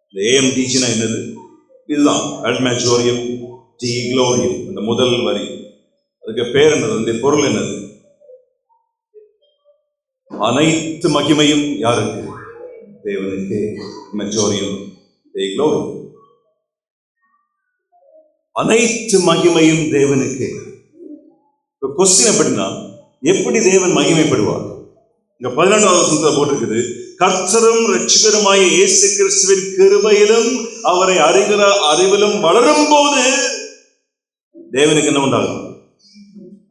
இந்த AMDGனா என்னது? இதுதான் அட் மெஜோரியம் டி க்ளோரியம். அந்த முதல் வரி, அதுக்கு பேர் என்னது? அந்த பொருள் என்னது? அனைத்து மகிமையும் யாருக்கு? தேவனுக்கு. மெஜோரியம் டெய் க்ளோரியம். அனைத்து மகிமையும் தேவனுக்கு. கொஸ்டின் எப்படின்னா, எப்படி தேவன் மகிமைப்படுவார்? இங்க 12வது வசனத்துல போட்டிருக்குது, கர்த்தரும் இரட்சகருமாகிய இயேசு கிறிஸ்துவின் கிருபையிலும் அவரை அறிகிற அறிவிலும் வளரும் போது தேவனுக்கு என்ன உண்டாகும்?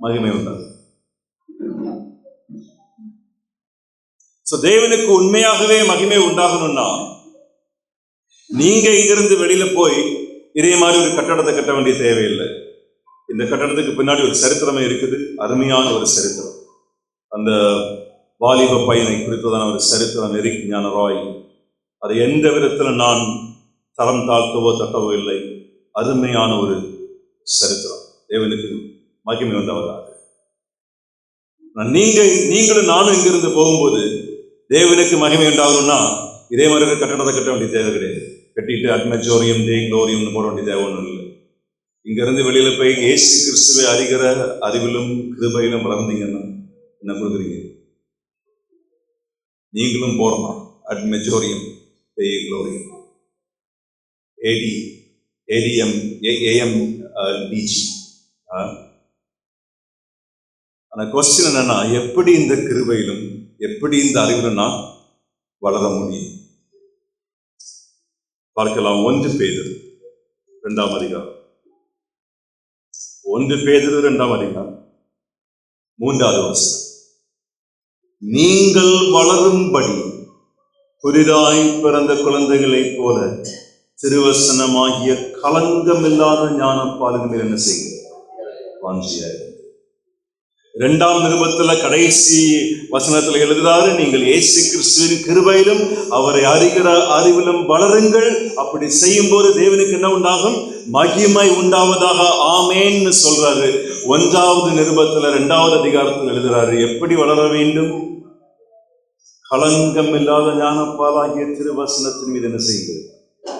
மகிமை உண்டாகும். தேவனுக்கு உண்மையாகவே மகிமை உண்டாகணும்னா நீங்க இங்கிருந்து வெளியில போய் இதே மாதிரி ஒரு கட்டடத்தை கட்ட வேண்டிய தேவையில்லை. இந்த கட்டடத்துக்கு பின்னாடி ஒரு சரித்திரமே இருக்குது, அருமையான ஒரு சரித்திரம். அந்த வாலிப பையனை குறித்ததான ஒரு சரித்திரம், எரிக் ஞான ராய். அதை எந்த விதத்துல நான் தரம் தாழ்த்தவோ தட்டவோ இல்லை. அருமையான ஒரு சரித்திரம். தேவனுக்கு மகிமை உண்டாவதாக. நீங்களும் நானும் இங்கிருந்து போகும்போது தேவனுக்கு மகிமை உண்டாகணும்னா இதே மாதிரி ஒரு கட்டடத்தை கட்ட வேண்டிய தேவை கிடையாது. கட்டிட்டு அட்மெஜோரியம் டே குளோரியம்னு போட வேண்டிய தேவை ஒன்றும் இல்லை. இங்கிருந்து வெளியில போய் இயேசு கிறிஸ்துவை அறிகிற அறிவிலும் கிருபையிலும் வளர்ந்தீங்கன்னா என்ன கொடுக்குறீங்க? நீங்களும் போடலாம். அட்மெஜோரியம் டே குளோரியம் ஏடி ஏடிஎம் ஏஎம் டிஜி. ஆனா கொஸ்டின் என்னன்னா, எப்படி இந்த கிருபையிலும் எப்படி இந்த அறிவிலும் நான் வளர முடியும்? பார்க்கலாம். 1 பேதுரு 2ஆம் அதிகாரம், 1 பேதுரு 2ஆம் அதிகாரம் 3வது வசனம். நீங்கள் வளரும்படி புதிதாய் பிறந்த குழந்தைகளைப் போல திருவசனமாகிய களங்கமில்லாத ஞானப்பாலின் மேல் என்ன செய்யுங்க? வாஞ்சியாய். 2ஆம் நிருபத்துல கடைசி வசனத்துல எழுதுறாரு, நீங்கள் இயேசு கிறிஸ்துவின் கிருபையிலும் அவரை அறிகிற அறிவிலும் வளருங்கள். அப்படி செய்யும் போது தேவனுக்கு என்ன உண்டாகும்? மகிமை உண்டாவதாக. ஆமேன்னு சொல்றாரு. 1ஆவது நிருபத்துல 2வது அதிகாரத்தில் எழுதுறாரு, எப்படி வளர வேண்டும்? களங்கம் இல்லாத ஞானப்பாலாகிய திருவசனத்தின் மீது என்ன செய்யுங்கள்?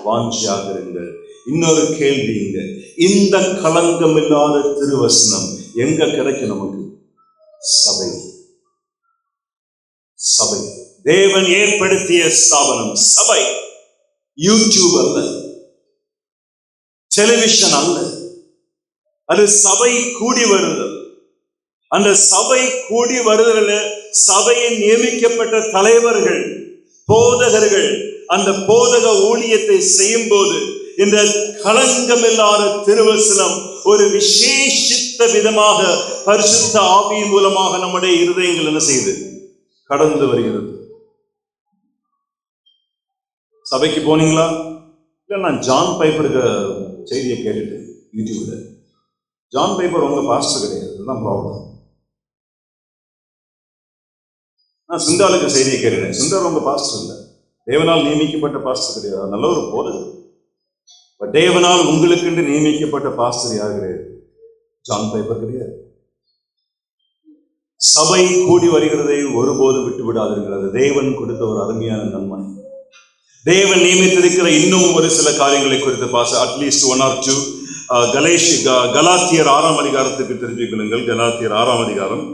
வாஞ்சியாக இருங்கள். இன்னொரு கேள்விங்க, இந்த களங்கம் இல்லாத திருவசனம் எங்க கிடைக்கும் நமக்கு? சபை. சபை தேவன் ஏற்படுத்திய ஸ்தாபனம் சபை. யூடியூப் அல்ல, டெலிவிஷன் அல்ல, அது சபை கூடி வருதல். அந்த சபை கூடி வருதல சபையின் நியமிக்கப்பட்ட தலைவர்கள், போதகர்கள் அந்த போதக ஊழியத்தை செய்யும் போது இந்த களங்கமில்லாத திருவசனம் ஒரு விசேஷித்த விதமாக பரிசுத்த ஆவியின் மூலமாக நம்முடைய இருதயங்கள் என்ன செய்து கடந்து வருகிறது. சபைக்கு போனீங்களா? இல்ல, நான் ஜான் பைப்பருக்கு செய்தியை கேட்டுட்டேன் யூடியூப்ல. ஜான் பைப்பர் உங்க பாஸ்டர் கிடையாது, அதுதான் ப்ராப்ளம். நான் சுண்டாலுக்கு செய்தியை கேட்டுட்டேன். சுண்டர் உங்க பாஸ்டர் இல்லை, தேவனால் நியமிக்கப்பட்ட பாஸ்டர் கிடையாது. நல்ல ஒரு போதகர். தேவனால் உங்களுக்கு என்று நியமிக்கப்பட்ட பாஸ்டர் யார் கிடையாது? ஜான் பைப்பர் கிடையாது. சபை கூடி வருகிறதை ஒருபோது விட்டு விடாதிருக்கிறது. தேவன் கொடுத்த ஒரு அருமையான நன்மை. தேவன் நியமித்திருக்கிற இன்னும் ஒரு சில காரியங்களை குறித்து பாச அட்லீஸ்ட் 1 or 2 கலாத்தியர் 6ஆம் அதிகாரத்துக்கு திருப்பிக் கொள்ளுங்கள். கலாத்தியர் 6ஆம் அதிகாரம்.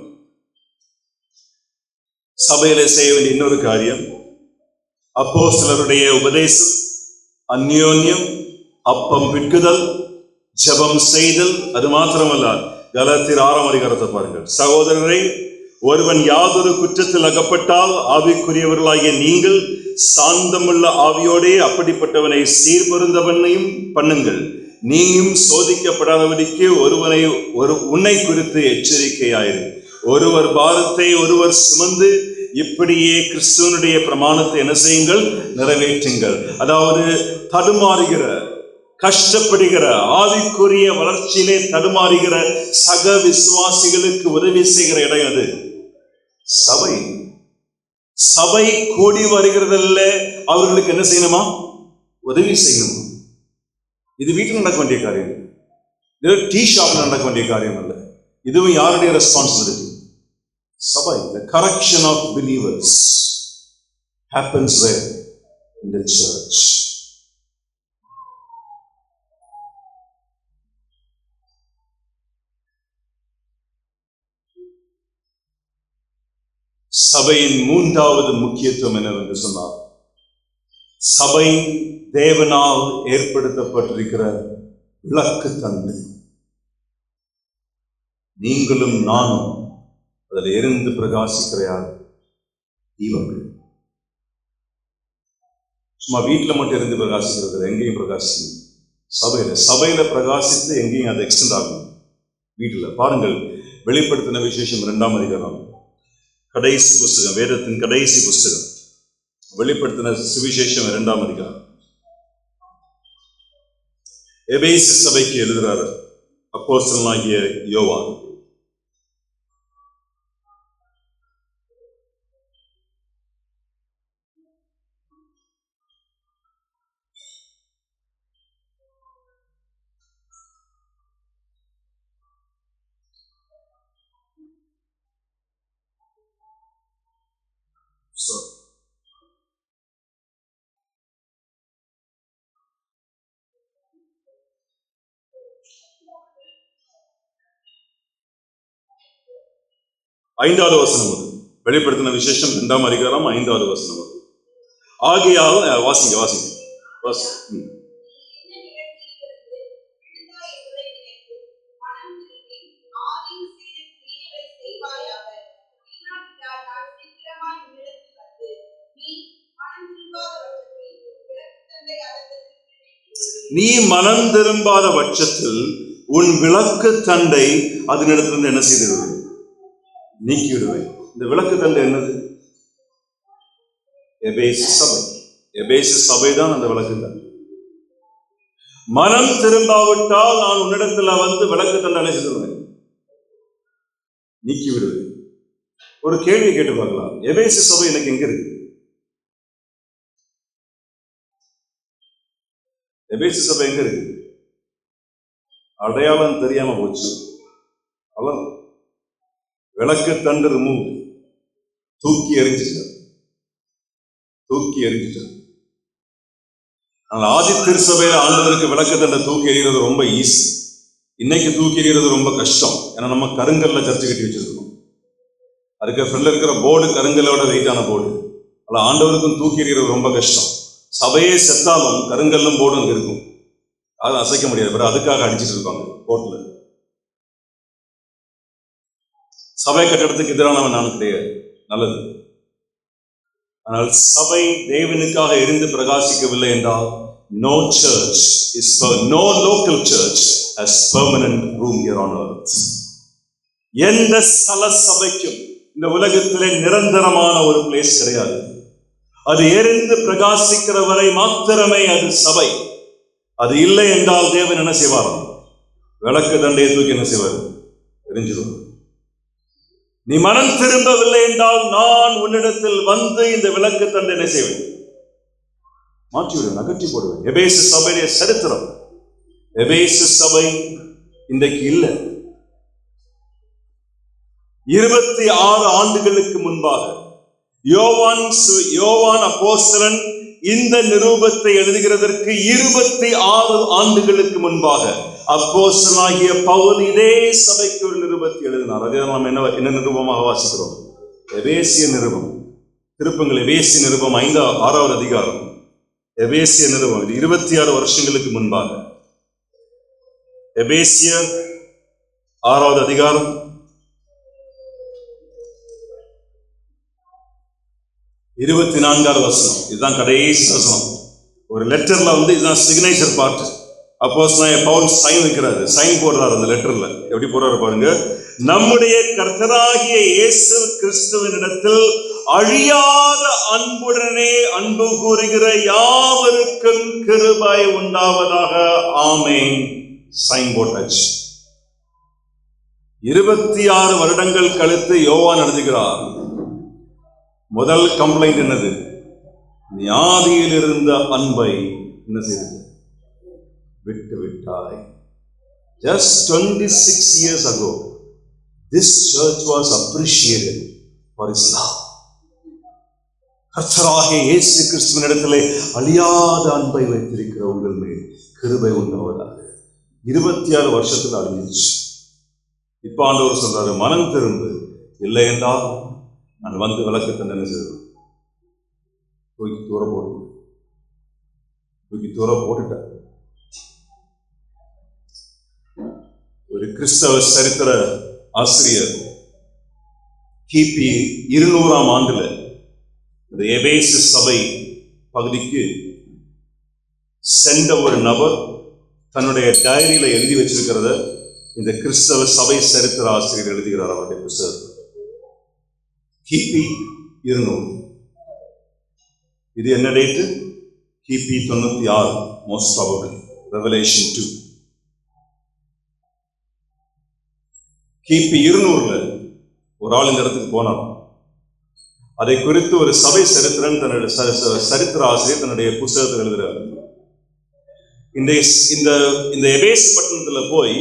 சபையில செய்ய வேண்டிய இன்னொரு காரியம் அப்போஸ்தலருடைய உபதேசம், அந்யோன்யம், அப்பம் பிட்குதல், ஜெபம் செய்தல். அது மாத்திரமல்ல, கலாத்தியர் 6ஆம் அதிகாரத்தை பாருங்கள். சகோதரரை, ஒருவன் யாதொரு குற்றத்தில் அகப்பட்டால் ஆவிக்குரியவர்களாகிய நீங்கள் சாந்தமுள்ள ஆவியோடே அப்படிப்பட்டவனை சீர்பொருந்தவனையும் பண்ணுங்கள். நீயும் சோதிக்கப்படாதபடிக்கு உன்னை குறித்து எச்சரிக்கையாயிரு. ஒருவர் பாரத்தை ஒருவர் சுமந்து இப்படியே கிறிஸ்துவனுடைய பிரமாணத்தை என்ன செய்யுங்கள்? நிறைவேற்றுங்கள். அதாவது தடுமாறுகிற, கஷ்டப்படுகிற, ஆவிக்குரிய வளர்ச்சியிலே தடுமாறுகிற சக விசுவாசிகளுக்கு உதவி செய்கிற இடம் அது சபை. சபை கூடி வருகிறதில்ல, அவர்களுக்கு என்ன செய்யணுமா? உதவி செய்யணுமா? இது வீட்டில் நடக்க வேண்டிய காரியம், இது டீ ஷாப்ல நடக்க வேண்டிய காரியம் அல்ல. இதுவும் யாருடைய ரெஸ்பான்சிபிலிட்டி? சபை. The correction of believers happens there in the church. சபையின் 3வது முக்கியத்துவம் என்னவென்று சொன்னார், சபை தேவனால் ஏற்படுத்தப்பட்டிருக்கிற விளக்கு தண்டு. நீங்களும் நானும் அதில் எரிந்து பிரகாசிக்கிற யார்? தீபங்கள். சும்மா வீட்டில் மட்டும் இருந்து பிரகாசிக்கிறது, எங்கேயும் பிரகாசிக்கணும். சபையில பிரகாசித்து எங்கேயும் அது எக்ஸ்டெண்ட் ஆகும். வீட்டில் பாருங்கள், வெளிப்படுத்தின விசேஷம் 2ஆம் அதிகாரம், கடைசி புஸ்தகம், வேதத்தின் கடைசி புஸ்தகம், வெளிப்படுத்தின சுவிசேஷம் 2ஆம் அதிகாரம். எபேசு சபைக்கு எழுதுகிறார் அப்போஸ்தலனாகிய யோவான். 5வது வசனம் அது. வெளிப்படுத்தின விசேஷம் 2ஆம் அதிகாரம் 5வது வசனம் அது. ஆகையால் வாசிங்க வாசிங்க வாசி. நீ மனம் திரும்பாத பட்சத்தில் உன் விளக்கு தண்டை அதனிடத்திலிருந்து என்ன செய்திருவேன்? நீக்கி விடுவேன். இந்த விளக்கு தண்டை என்னது? எபேசு சபை. எபேசு சபை தான் அந்த விளக்கு தண்டை. மனம் திரும்பாவிட்டால் நான் உன்னிடத்துல விளக்கு தண்டை என்ன செய்திருவேன்? நீக்கி விடுவேன். ஒரு கேள்வி கேட்டு பார்க்கலாம். எபேசு சபை எனக்கு எங்க இருக்கு? எபேசு சபை எங்க இருக்கு? அடையாளம் தெரியாம போச்சு. விளக்கு தண்டு ரிமூவ், தூக்கி எறிஞ்சிட்டார். ஆதி திருச்சபையில ஆண்டவருக்கு விளக்கு தண்டை தூக்கி எறிகிறது ரொம்ப ஈஸி. இன்னைக்கு தூக்கி எறிகிறது ரொம்ப கஷ்டம். ஏன்னா நம்ம கருங்கல்ல சர்ச்சை கட்டி வச்சிருக்கோம். அதுக்கு ஃப்ரெண்ட்ல இருக்கிற போர்டு கருங்கல்லோட வெயிட்டான போர்டு. அதில் ஆண்டவருக்கும் தூக்கி எறிகிறது ரொம்ப கஷ்டம். சபையே செத்தாலும் கருங்கல்லும் போர்டும் அங்கே இருக்கும். அதை அசைக்க முடியாது. அதுக்காக அடிச்சுட்டு இருப்பாங்க கோர்ட்ல. சபை கட்டடத்துக்கு எதிரானவன் நான் கிடையாது. நல்லது. ஆனால் சபை தேவனுக்காக எரிந்து பிரகாசிக்கவில்லை என்றால் no church is no local church has permanent room here on earth. எந்த ஸ்தல சபைக்கும் இந்த உலகத்திலே நிரந்தரமான ஒரு பிளேஸ் கிடையாது. அது எரிந்து பிரகாசிக்கிற வரை மாத்திரமே அது சபை. அது இல்லை என்றால் தேவன் என்ன செய்வார்? விளக்கு தண்டையை தூக்கி என்ன செய்வார்? எரிஞ்சிடும். நீ மனம் திரும்பவில்லை என்றால் நான் உன்னிடத்தில் இந்த விளக்கு தண்டை என்ன செய்வேன்? மாற்றிவிடுவேன், அகற்றி போடுவேன். எபேசு சபையுடைய சரித்திரம். எபேசு சபை இன்றைக்கு இல்லை. 26 ஆண்டுகளுக்கு முன்பாக யோவான் அப்போஸ்தலன் இந்த நிருபத்தை எழுதுகிறதற்கு 26 ஆண்டுகளுக்கு முன்பாக அப்போஸ்தலனாகிய பவுல் இதே சபைக்கு ஒரு நிருபத்தை எழுதினார். அதை நாம் என்ன நிருபமாக வாசிக்கிறோம்? எபேசிய நிருபம். திருப்பங்கள் எபேசிய நிருபம் 6வது அதிகாரம். எபேசிய நிருபம் இது 26 வருஷங்களுக்கு முன்பாக. எபேசியர் 6வது அதிகாரம் 24வது வசனம். இதுதான் கடைசி வசனம். ஒரு லெட்டர்ல இதுதான் சிக்னேச்சர் பார்ட். அப்போஸ்தலனாகிய பவுல் சைன் வைக்கிறாரு, சைன் போடுறாரு அந்த லெட்டர்ல. எப்படி போடுறாரு பாருங்க. நம்முடைய கர்த்தராகிய இயேசு கிறிஸ்துவினிடத்தில் அழியாத அன்புடனே அன்பு கூறுகிற யாவருக்கும் கிருபை உண்டாவதாக, ஆமென். சைன் போட்டாச்சு. 26 வருடங்கள் கழித்து யோவான் எழுதுகிறார். முதல் கம்ப்ளைண்ட் என்னது? நீ ஆதியில் இருந்த அன்பை என்ன செய்து விட்டு விட்டாய். Just 26 years ago, this church was appreciated for its love. கர்த்தராகிய இயேசு கிறிஸ்துவினிடத்திலே அழியாத அன்பை வைத்திருக்கிற உங்கள் மேல் கிருபை உண்டாவதாக. 26 வருஷத்துல அழிஞ்சிருச்சு. இப்ப ஆண்டவர் சொல்றாரு, மனம் திரும்பு, இல்லை என்றால் நான் விளக்கு தண்டனை செய்வேன். தூக்கி தூர போட்டுட்டார். ஒரு கிறிஸ்தவ சரித்திர ஆசிரியர் கிபி 200ஆம் ஆண்டுல இந்த எபேசு சபை பகுதிக்கு சென்ற ஒரு நபர் தன்னுடைய டைரியில எழுதி வச்சிருக்கிறத இந்த கிறிஸ்தவ சபை சரித்திர ஆசிரியர் எழுதுகிறார். அவருடைய புத்தகத்தில் கிபி 200. இது என்ன டேட்டு? கிபி 96 மோஸ்ட் ப்ராபபிள். ரெவலேஷன் 2. கிபி 200ல ஒரு ஆள் இந்த இடத்துக்கு போனார். அதை குறித்து ஒரு சபை சரித்திரன் தன்னுடைய சரித்திர ஆசிரியர் தன்னுடைய புத்தகத்தில் எழுதுகிறார். இந்த எபேசு பட்டணத்துல போய்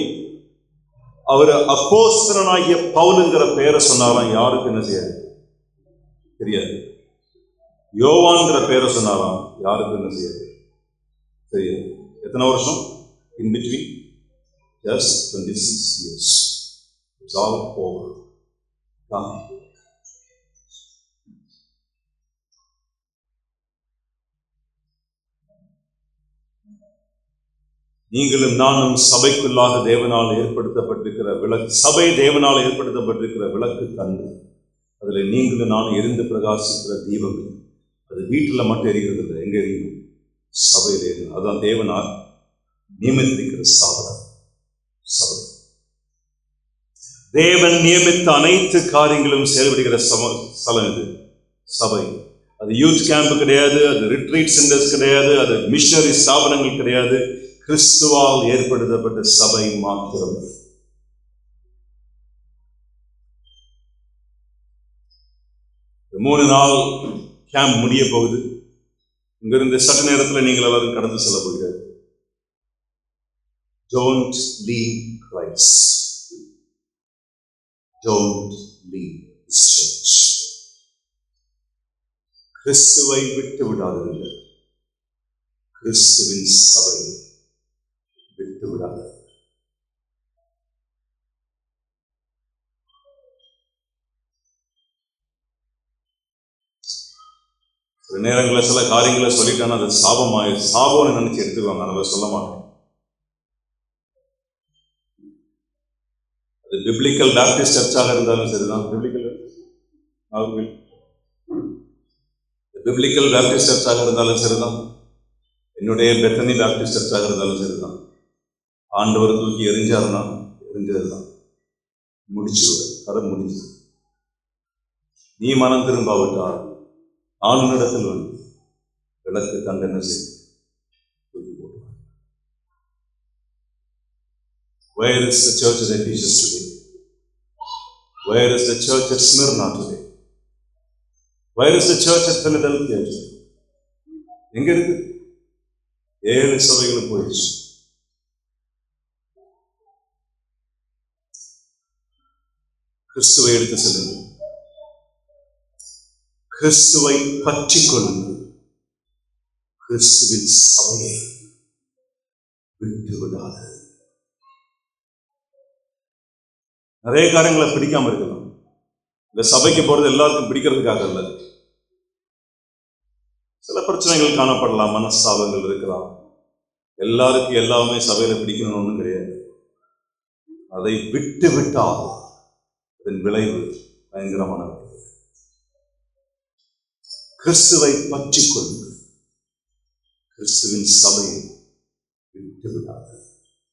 அவர் அப்போஸ்தலனாகிய பவுலுங்கிற பெயரை சொன்னாராம். யாருக்கு என்ன செய்யாது தெரியாது. யோவான்கிற பேரை சொன்னாராம். யாருக்கு என்ன செய்யாது தெரியாது. எத்தனை வருஷம்? In between just 26 years. It's all over. நீங்களும் நானும் சபைக்குள்ளாக தேவனால் ஏற்படுத்தப்பட்டிருக்கிற விளக்கு, சபை தேவனால் ஏற்படுத்தப்பட்டிருக்கிற விளக்கு தந்து, அதுல நீங்களும் நானும் எரிந்து பிரகாசிக்கிற தீபம். அது வீட்டில் மட்டும் எரிகிறது இல்லை, எங்க எரியும்? சபையில் எரியும். அதுதான் தேவனால் நியமித்திருக்கிற சாதனம் சபை. தேவன் நியமித்த அனைத்து காரியங்களும் செயல்படுகிற ஸ்தலம் இது சபை. அது யூத் கேம்ப் கிடையாது, அது ரிட்ரீட் சென்டர்ஸ் கிடையாது, அது மிஷனரி ஸ்தாபனங்கள் கிடையாது. கிறிஸ்துவால் ஏற்படுத்தப்பட்ட சபை மாத்திரம். 3 நாள் கேம்ப் முடிய போகுது. இங்கிருந்து சற்று நேரத்தில் நீங்கள் எல்லாரும் கடந்து செல்ல போகிறார். Don't leave Christ. Don't leave His church. கிறிஸ்துவை விட்டு விடாதீர்கள். கிறிஸ்துவின் சபை விட்டு விடாதீர்கள். சில நேரங்களில் சில காரியங்களை சொல்லிட்டானா அது சாபம்னு நினைச்சு எடுத்துக்குவாங்க. நம்ம சொல்ல மாட்டோம். அது பிப்ளிக்கல் பேப்டிஸ்ட் சர்ச்சாக இருந்தாலும் சரிதான், பிப்ளிக்கல் பேப்டிஸ்ட் சர்ச்சாக இருந்தாலும் சரிதான், என்னுடைய பெத்தனி பேப்டிஸ்ட் சர்ச்சாக இருந்தாலும் சரிதான், ஆண்டவர் தூக்கி எரிஞ்சாருன்னா எரிஞ்சதுதான், முடிச்சிருவேன், கதை முடிஞ்சு. நீ மனம் திரும்பாவிட்டால் ஆளுநரிடத்தில் வந்து விளக்கு தண்டனை செய்து தூக்கி போடுவார். Where is the church at Ephesus today? Where is the church at Smyrna today? Where is the church at Philadelphia today? எங்க இருக்கு? 7 சபைகளும் போயிடுச்சு. கிறிஸ்துவை எடுத்து செல்லுங்கள். கிறிஸ்துவை பற்றிக் கொள்ளுங்கள். கிறிஸ்துவின் சபையை விட்டு விடாது. நிறைய காரியங்களை பிடிக்காம இருக்கலாம். இந்த சபைக்கு போறது எல்லாருக்கும் பிடிக்கிறதுக்காக அல்ல. சில பிரச்சனைகள் காணப்படலாம், மனஸ்தாபங்கள் இருக்கலாம். எல்லாருக்கும் எல்லாமே சபையில பிடிக்கணும்னு ஒன்றும் கிடையாது. அதை விட்டு விட்டால் அதன் விளைவு பயங்கரமான. கிறிஸ்துவை பற்றிக் கொள்ளுங்கள். கிறிஸ்துவின் சபையை விட்டு விடாது.